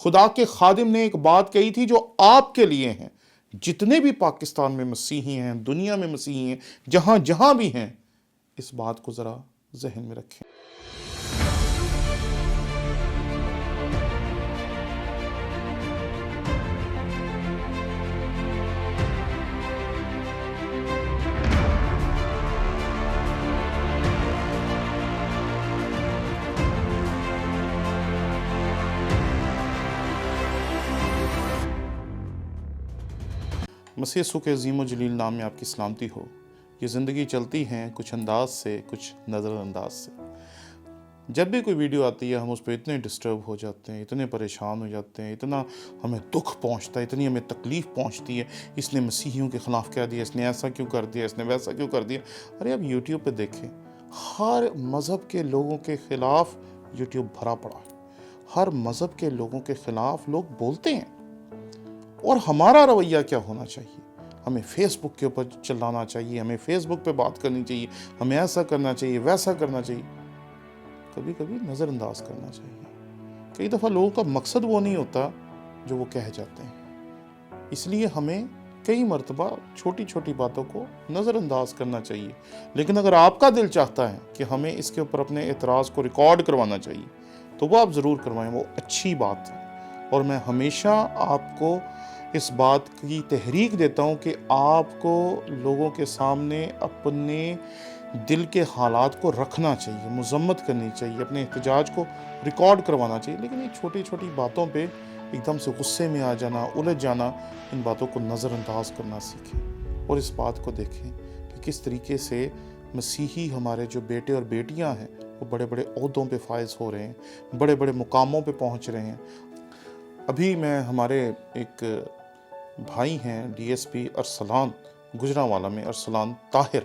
خدا کے خادم نے ایک بات کہی تھی جو آپ کے لیے ہیں، جتنے بھی پاکستان میں مسیحی ہیں، دنیا میں مسیحی ہیں، جہاں جہاں بھی ہیں، اس بات کو ذرا ذہن میں رکھیں۔ مسیح یسوع کے عظیم و جلیل نام میں آپ کی سلامتی ہو۔ یہ زندگی چلتی ہیں کچھ انداز سے، کچھ نظر انداز سے۔ جب بھی کوئی ویڈیو آتی ہے ہم اس پہ اتنے ڈسٹرب ہو جاتے ہیں، اتنے پریشان ہو جاتے ہیں، اتنا ہمیں دکھ پہنچتا ہے، اتنی ہمیں تکلیف پہنچتی ہے، اس نے مسیحیوں کے خلاف کہہ دیا، اس نے ایسا کیوں کر دیا، اس نے ویسا کیوں کر دیا۔ ارے اب یوٹیوب پہ دیکھیں، ہر مذہب کے لوگوں کے خلاف یوٹیوب بھرا پڑا ہے، ہر مذہب کے لوگوں کے خلاف لوگ بولتے ہیں۔ اور ہمارا رویہ کیا ہونا چاہیے؟ ہمیں فیس بک کے اوپر چلانا چاہیے، ہمیں فیس بک پہ بات کرنی چاہیے، ہمیں ایسا کرنا چاہیے، ویسا کرنا چاہیے۔ کبھی کبھی نظر انداز کرنا چاہیے۔ کئی دفعہ لوگوں کا مقصد وہ نہیں ہوتا جو وہ کہہ جاتے ہیں، اس لیے ہمیں کئی مرتبہ چھوٹی چھوٹی باتوں کو نظر انداز کرنا چاہیے۔ لیکن اگر آپ کا دل چاہتا ہے کہ ہمیں اس کے اوپر اپنے اعتراض کو ریکارڈ کروانا چاہیے تو وہ آپ ضرور کروائیں، وہ اچھی بات ہے۔ اور میں ہمیشہ آپ کو اس بات کی تحریک دیتا ہوں کہ آپ کو لوگوں کے سامنے اپنے دل کے حالات کو رکھنا چاہیے، مذمت کرنی چاہیے، اپنے احتجاج کو ریکارڈ کروانا چاہیے۔ لیکن یہ چھوٹی چھوٹی باتوں پہ ایک دم سے غصے میں آ جانا، الجھ جانا، ان باتوں کو نظر انداز کرنا سیکھیں اور اس بات کو دیکھیں کہ کس طریقے سے مسیحی ہمارے جو بیٹے اور بیٹیاں ہیں وہ بڑے بڑے عہدوں پہ فائز ہو رہے ہیں، بڑے بڑے مقاموں پہ پہنچ رہے ہیں۔ ابھی میں ہمارے ایک بھائی ہیں D S P Arslan Gujranwala میں، ارسلان طاہر،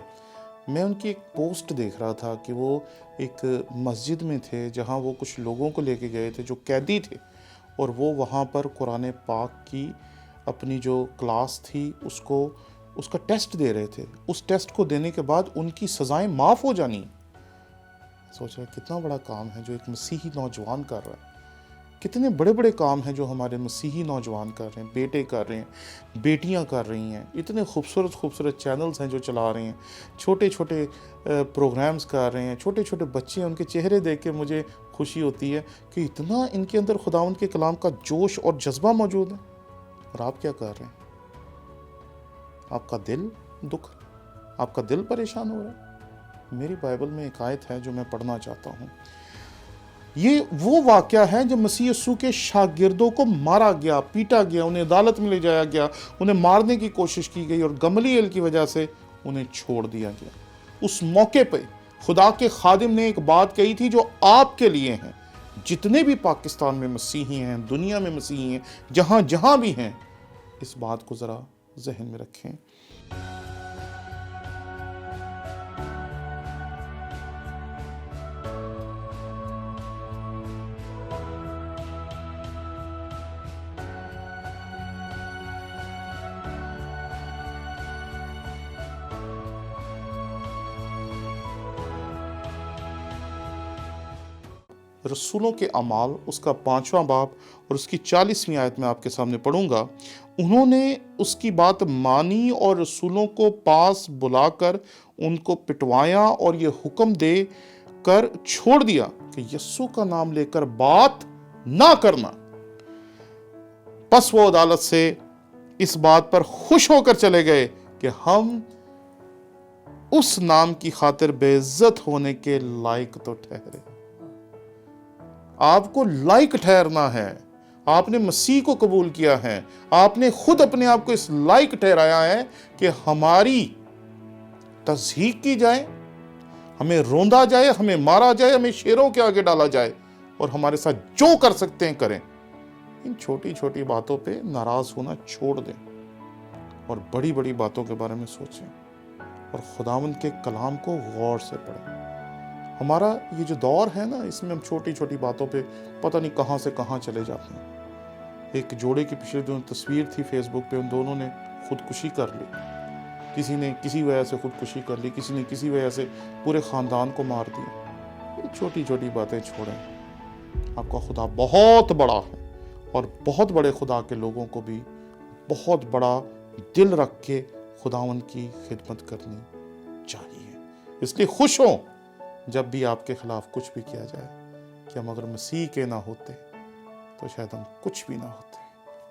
میں ان کی ایک پوسٹ دیکھ رہا تھا کہ وہ ایک مسجد میں تھے جہاں وہ کچھ لوگوں کو لے کے گئے تھے جو قیدی تھے، اور وہ وہاں پر قرآن پاک کی اپنی جو کلاس تھی اس کا ٹیسٹ دے رہے تھے۔ اس ٹیسٹ کو دینے کے بعد ان کی سزائیں معاف ہو جانی۔ سوچ رہا کتنا بڑا کام ہے جو ایک مسیحی نوجوان کر رہا ہے، کتنے بڑے بڑے کام ہیں جو ہمارے مسیحی نوجوان کر رہے ہیں، بیٹے کر رہے ہیں، بیٹیاں کر رہی ہیں، اتنے خوبصورت خوبصورت چینلز ہیں جو چلا رہے ہیں، چھوٹے چھوٹے پروگرامز کر رہے ہیں، چھوٹے چھوٹے بچے ہیں، ان کے چہرے دیکھ کے مجھے خوشی ہوتی ہے کہ اتنا ان کے اندر خداوند کے کلام کا جوش اور جذبہ موجود ہے۔ اور آپ کیا کر رہے ہیں؟ آپ کا دل دکھ، آپ کا دل پریشان ہو رہا ہے۔ میری بائبل میں ایک آیت ہے جو میں پڑھنا چاہتا ہوں۔ یہ وہ واقعہ ہے جب مسیح یسوع کے شاگردوں کو مارا گیا، پیٹا گیا، انہیں عدالت میں لے جایا گیا، انہیں مارنے کی کوشش کی گئی اور گملیل کی وجہ سے انہیں چھوڑ دیا گیا۔ اس موقع پہ خدا کے خادم نے ایک بات کہی تھی جو آپ کے لیے ہیں، جتنے بھی پاکستان میں مسیحی ہیں، دنیا میں مسیحی ہیں، جہاں جہاں بھی ہیں، اس بات کو ذرا ذہن میں رکھیں۔ رسولوں کے اعمال اس کا 5واں باب اور اس کی 40ویں آیت میں آپ کے سامنے پڑھوں گا۔ انہوں نے اس کی بات مانی اور رسولوں کو پاس بلا کر ان کو پٹوایا اور یہ حکم دے کر چھوڑ دیا کہ یسوع کا نام لے کر بات نہ کرنا۔ پس وہ عدالت سے اس بات پر خوش ہو کر چلے گئے کہ ہم اس نام کی خاطر بے عزت ہونے کے لائق تو ٹھہرے۔ آپ کو لائق ٹھہرنا ہے، آپ نے مسیح کو قبول کیا ہے، آپ نے خود اپنے آپ کو اس لائق ٹھہرایا ہے کہ ہماری تضحیق کی جائے، ہمیں روندا جائے، ہمیں مارا جائے، ہمیں شیروں کے آگے ڈالا جائے، اور ہمارے ساتھ جو کر سکتے ہیں کریں۔ ان چھوٹی چھوٹی باتوں پہ ناراض ہونا چھوڑ دیں اور بڑی بڑی باتوں کے بارے میں سوچیں اور خداوند کے کلام کو غور سے پڑھیں۔ ہمارا یہ جو دور ہے نا، اس میں ہم چھوٹی چھوٹی باتوں پہ پتہ نہیں کہاں سے کہاں چلے جاتے ہیں۔ ایک جوڑے کی پچھلے دنوں تصویر تھی فیس بک پہ، ان دونوں نے خودکشی کر لی۔ کسی نے کسی وجہ سے خودکشی کر لی، کسی نے کسی وجہ سے پورے خاندان کو مار دیا۔ یہ چھوٹی چھوٹی باتیں چھوڑیں، آپ کا خدا بہت بڑا ہے اور بہت بڑے خدا کے لوگوں کو بھی بہت بڑا دل رکھ کے خداوند کی خدمت کرنی چاہیے۔ اس لیے خوش ہوں جب بھی آپ کے خلاف کچھ بھی کیا جائے کہ ہم اگر مسیح کے نہ ہوتے تو شاید ہم کچھ بھی نہ ہوتے۔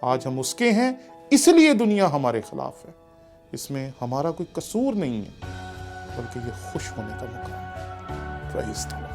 آج ہم اس کے ہیں، اس لیے دنیا ہمارے خلاف ہے۔ اس میں ہمارا کوئی قصور نہیں ہے، بلکہ یہ خوش ہونے کا مقام ہے۔ پریز دی لارڈ۔